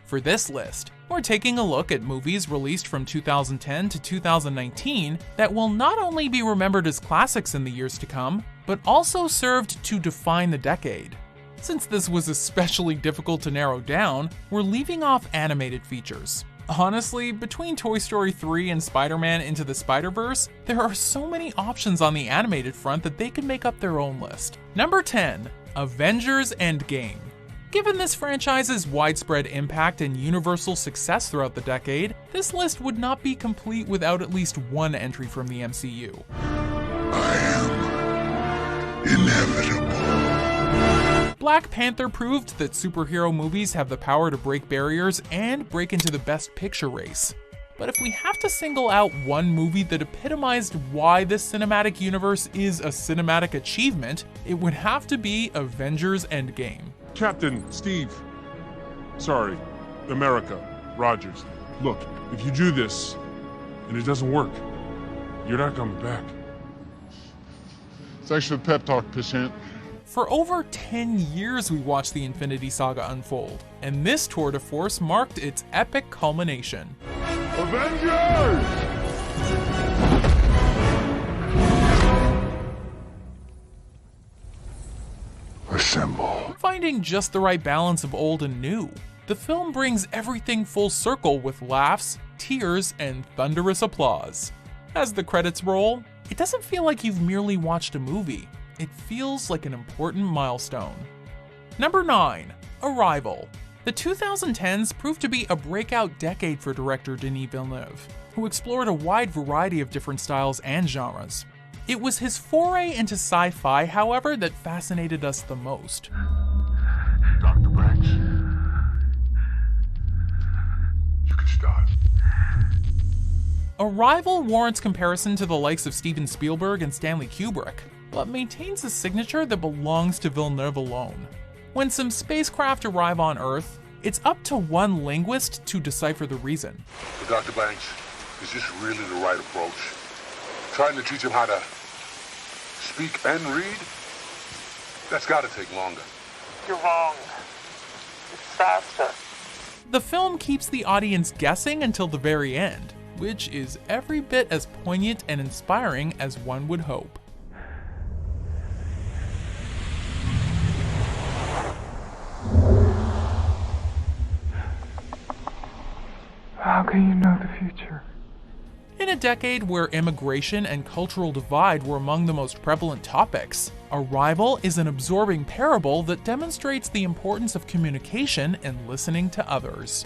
For this list, we're taking a look at movies released from 2010 to 2019 that will not only be remembered as classics in the years to come, but also served to define the decade. Since this was especially difficult to narrow down, we're leaving off animated features. Honestly, between Toy Story 3 and Spider-Man Into the Spider-Verse, there are so many options on the animated front that they could make up their own list. Number 10. Avengers Endgame. Given this franchise's widespread impact and universal success throughout the decade, this list would not be complete without at least one entry from the MCU. I am inevitable. Black Panther proved that superhero movies have the power to break barriers and break into the Best Picture race. But if we have to single out one movie that epitomized why this cinematic universe is a cinematic achievement, it would have to be Avengers Endgame. Captain, Steve. Sorry, America, Rogers. Look, if you do this, and it doesn't work, you're not coming back. Thanks for the pep talk, Pissant. For over 10 years we watched the Infinity Saga unfold, and this tour de force marked its epic culmination. Avengers! Assemble. Finding just the right balance of old and new, the film brings everything full circle with laughs, tears, and thunderous applause. As the credits roll, it doesn't feel like you've merely watched a movie. It feels like an important milestone. Number 9. Arrival. The 2010s proved to be a breakout decade for director Denis Villeneuve, who explored a wide variety of different styles and genres. It was his foray into sci-fi, however, that fascinated us the most. Dr. Banks, you can start. Arrival warrants comparison to the likes of Steven Spielberg and Stanley Kubrick, but maintains a signature that belongs to Villeneuve alone. When some spacecraft arrive on Earth, it's up to one linguist to decipher the reason. But Dr. Banks, is this really the right approach? Trying to teach him how to speak and read? That's gotta take longer. You're wrong. It's faster. The film keeps the audience guessing until the very end, which is every bit as poignant and inspiring as one would hope. How can you know the future? In a decade where immigration and cultural divide were among the most prevalent topics, Arrival is an absorbing parable that demonstrates the importance of communication and listening to others.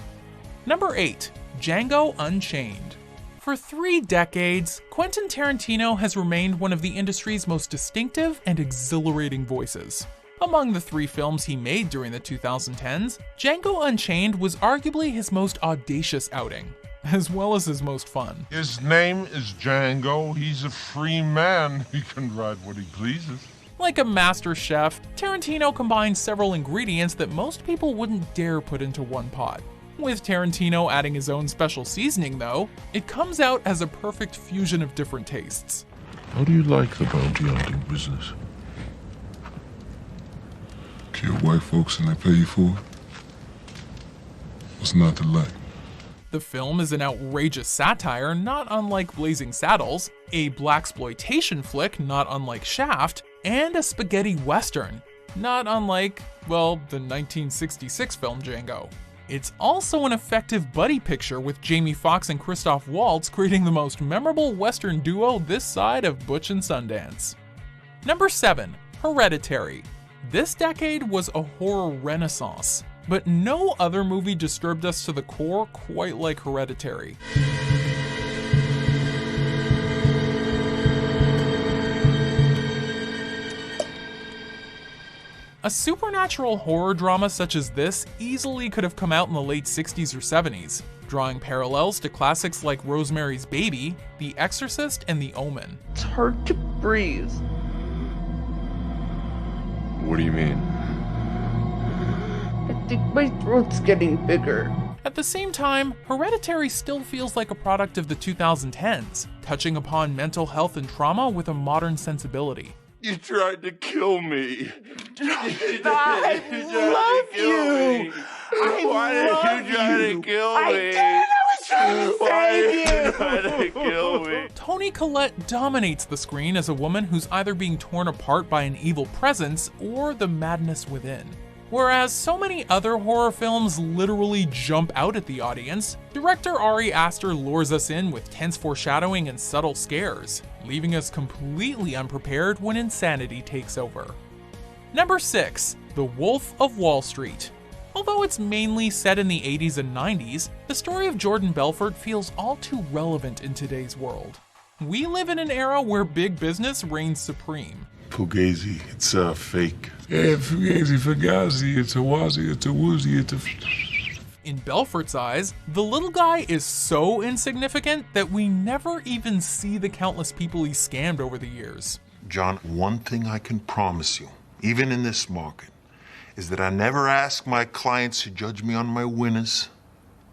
Number 8. Django Unchained. For 3 decades, Quentin Tarantino has remained one of the industry's most distinctive and exhilarating voices. Among the 3 films he made during the 2010s, Django Unchained was arguably his most audacious outing, as well as his most fun. His name is Django. He's a free man. He can write what he pleases. Like a master chef, Tarantino combines several ingredients that most people wouldn't dare put into one pot. With Tarantino adding his own special seasoning though, it comes out as a perfect fusion of different tastes. How do you like the bounty hunting business? Kill white folks and they pay you for it? What's not to like? The film is an outrageous satire not unlike Blazing Saddles, a blaxploitation flick not unlike Shaft, and a spaghetti western, not unlike, well, the 1966 film Django. It's also an effective buddy picture with Jamie Foxx and Christoph Waltz creating the most memorable western duo this side of Butch and Sundance. Number 7. Hereditary. This decade was a horror renaissance, but no other movie disturbed us to the core quite like Hereditary. A supernatural horror drama such as this easily could have come out in the late 60s or 70s, drawing parallels to classics like Rosemary's Baby, The Exorcist, and The Omen. It's hard to breathe. What do you mean? I think my throat's getting bigger. At the same time, Hereditary still feels like a product of the 2010s, touching upon mental health and trauma with a modern sensibility. You tried to kill me. I love you. Why did you try to kill me? I did. I was trying to save you. Why did you try to kill me? Toni Collette dominates the screen as a woman who's either being torn apart by an evil presence or the madness within. Whereas so many other horror films literally jump out at the audience, director Ari Aster lures us in with tense foreshadowing and subtle scares, leaving us completely unprepared when insanity takes over. Number 6. The Wolf of Wall Street. Although it's mainly set in the 80s and 90s, the story of Jordan Belfort feels all too relevant in today's world. We live in an era where big business reigns supreme. Fugazi, it's fake. Yeah, Fugazi, Fugazi, it's a wazi, it's a woozy, it's a... In Belfort's eyes, the little guy is so insignificant that we never even see the countless people he scammed over the years. John, one thing I can promise you, even in this market, is that I never ask my clients to judge me on my winners.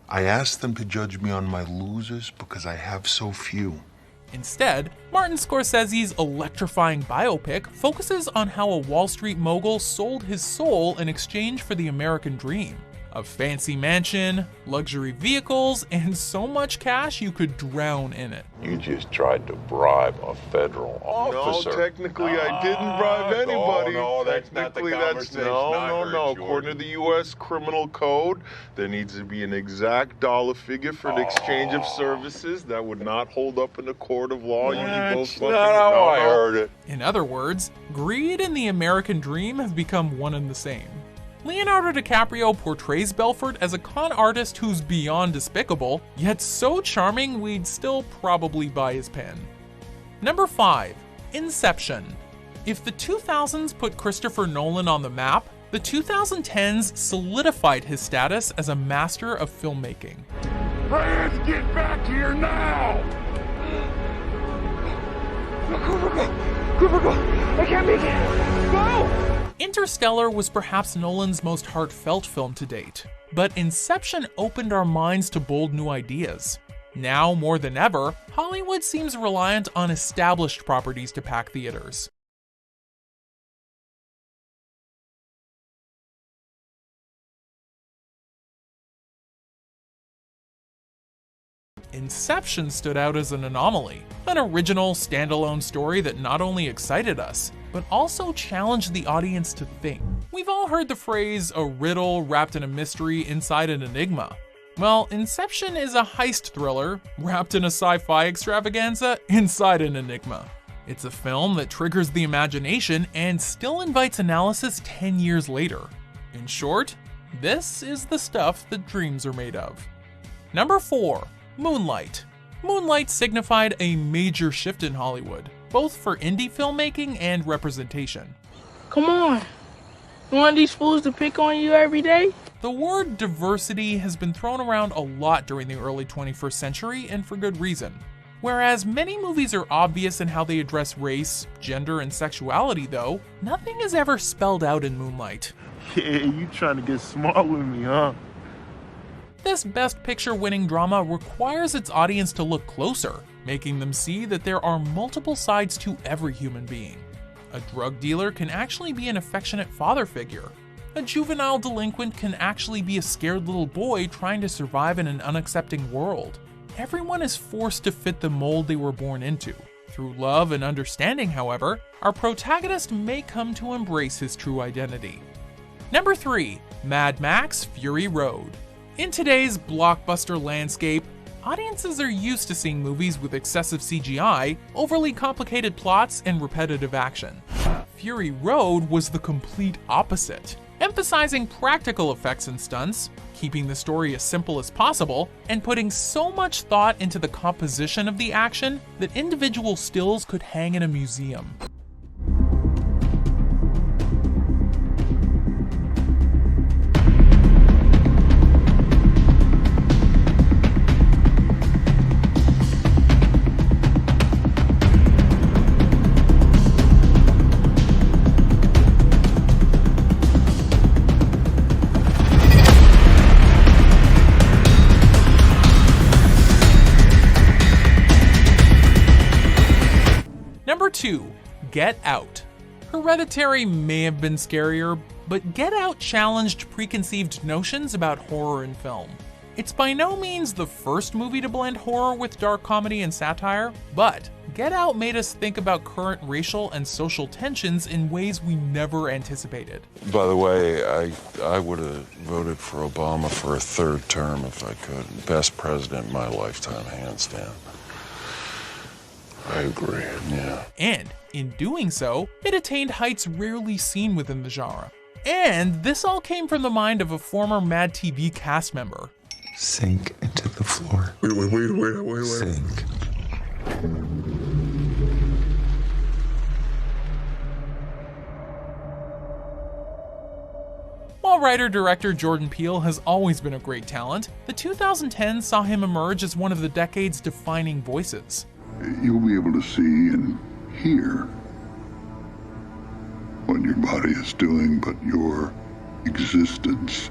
I ask them to judge me on my losers because I have so few. Instead, Martin Scorsese's electrifying biopic focuses on how a Wall Street mogul sold his soul in exchange for the American dream. A fancy mansion, luxury vehicles, and so much cash you could drown in it. You just tried to bribe a federal officer. No, technically I didn't bribe anybody. No, that's not the conversation I heard, Jordan. According to the U.S. criminal code, there needs to be an exact dollar figure for the exchange of services that would not hold up in a court of law. That's not how I heard it. In other words, greed and the American dream have become one and the same. Leonardo DiCaprio portrays Belfort as a con artist who's beyond despicable, yet so charming we'd still probably buy his pen. Number 5. Inception. If the 2000s put Christopher Nolan on the map, the 2010s solidified his status as a master of filmmaking. Let's get back here now! Go! I can't make it! Go! Interstellar was perhaps Nolan's most heartfelt film to date, but Inception opened our minds to bold new ideas. Now, more than ever, Hollywood seems reliant on established properties to pack theaters. Inception stood out as an anomaly, an original, standalone story that not only excited us, but also challenged the audience to think. We've all heard the phrase, a riddle wrapped in a mystery inside an enigma. Well, Inception is a heist thriller wrapped in a sci-fi extravaganza inside an enigma. It's a film that triggers the imagination and still invites analysis 10 years later. In short, this is the stuff that dreams are made of. Number 4. Moonlight. Moonlight signified a major shift in Hollywood, both for indie filmmaking and representation. Come on. You want these fools to pick on you every day? The word diversity has been thrown around a lot during the early 21st century, and for good reason. Whereas many movies are obvious in how they address race, gender, and sexuality though, nothing is ever spelled out in Moonlight. Yeah, you trying to get smart with me, huh? This Best Picture winning drama requires its audience to look closer, making them see that there are multiple sides to every human being. A drug dealer can actually be an affectionate father figure. A juvenile delinquent can actually be a scared little boy trying to survive in an unaccepting world. Everyone is forced to fit the mold they were born into. Through love and understanding, however, our protagonist may come to embrace his true identity. Number 3. Mad Max: Fury Road. In today's blockbuster landscape, audiences are used to seeing movies with excessive CGI, overly complicated plots, and repetitive action. Fury Road was the complete opposite, emphasizing practical effects and stunts, keeping the story as simple as possible, and putting so much thought into the composition of the action that individual stills could hang in a museum. Number 2. Get Out. Hereditary may have been scarier, but Get Out challenged preconceived notions about horror in film. It's by no means the first movie to blend horror with dark comedy and satire, but Get Out made us think about current racial and social tensions in ways we never anticipated. By the way, I would have voted for Obama for a third term if I could. Best president in my lifetime, hands down. I agree, yeah. And in doing so, it attained heights rarely seen within the genre. And this all came from the mind of a former Mad TV cast member. Sink into the floor. Wait. Sink. While writer-director Jordan Peele has always been a great talent, the 2010s saw him emerge as one of the decade's defining voices. You'll be able to see and hear what your body is doing, but your existence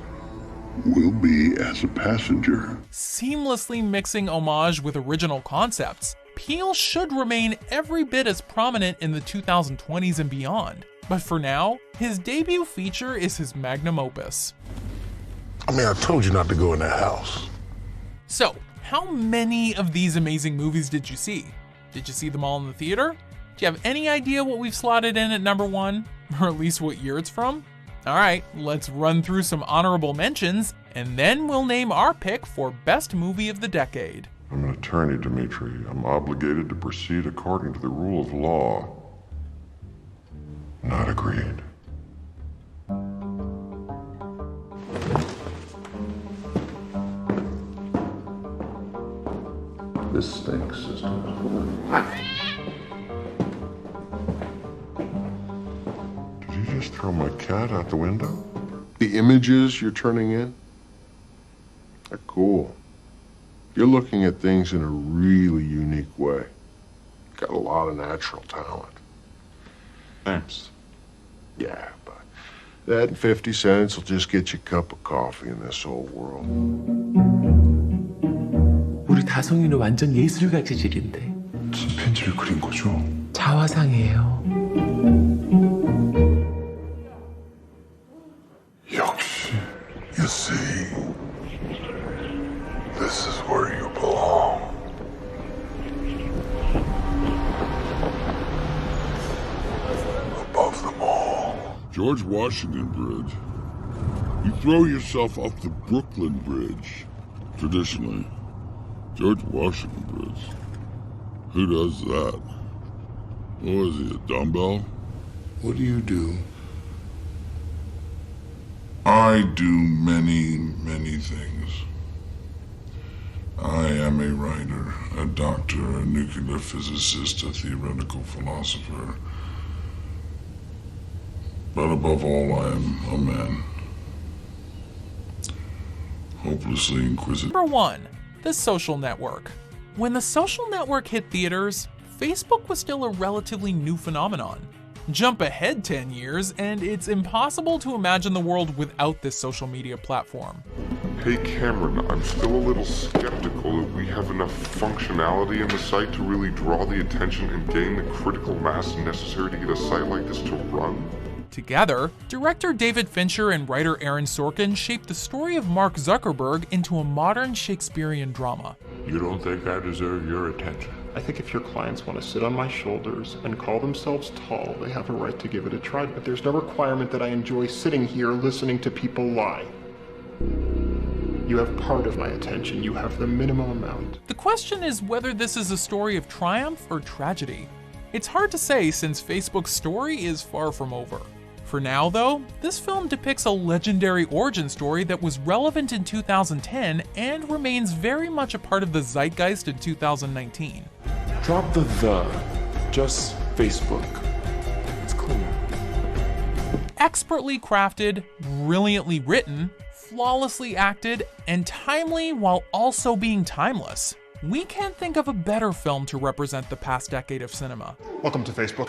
will be as a passenger. Seamlessly mixing homage with original concepts, Peele should remain every bit as prominent in the 2020s and beyond. But for now, his debut feature is his magnum opus. I mean, I told you not to go in that house. So, how many of these amazing movies did you see? Did you see them all in the theater? Do you have any idea what we've slotted in at number 1? Or at least what year it's from? Alright, let's run through some honorable mentions, and then we'll name our pick for Best Movie of the Decade. I'm an attorney, Dimitri. I'm obligated to proceed according to the rule of law. Not agreed. This stinks, sister. Did you just throw my cat out the window? The images you're turning in are cool. You're looking at things in a really unique way. Got a lot of natural talent. Thanks. Yeah, but that and 50 cents will just get you a cup of coffee in this old world. 우리 다송이는 완전 예술가 재질인데. 편지를 그린 거죠? 자화상이에요. 역시. You see, this is where you belong. Above them all. George Washington Bridge. You throw yourself off the Brooklyn Bridge. Traditionally, George Washington Bridge. Who does that? What is he, a dumbbell? What do you do? I do many, many things. I am a writer, a doctor, a nuclear physicist, a theoretical philosopher. But above all, I am a man. Hopelessly inquisitive. Number 1, The Social Network. When The Social Network hit theaters, Facebook was still a relatively new phenomenon. Jump ahead 10 years, and it's impossible to imagine the world without this social media platform. Hey Cameron, I'm still a little skeptical that we have enough functionality in the site to really draw the attention and gain the critical mass necessary to get a site like this to run. Together, director David Fincher and writer Aaron Sorkin shaped the story of Mark Zuckerberg into a modern Shakespearean drama. You don't think I deserve your attention? I think if your clients want to sit on my shoulders and call themselves tall, they have a right to give it a try, but there's no requirement that I enjoy sitting here listening to people lie. You have part of my attention, you have the minimum amount. The question is whether this is a story of triumph or tragedy. It's hard to say since Facebook's story is far from over. For now, though, this film depicts a legendary origin story that was relevant in 2010 and remains very much a part of the zeitgeist in 2019. Drop the. Just Facebook. It's clear. Expertly crafted, brilliantly written, flawlessly acted, and timely while also being timeless. We can't think of a better film to represent the past decade of cinema. Welcome to Facebook.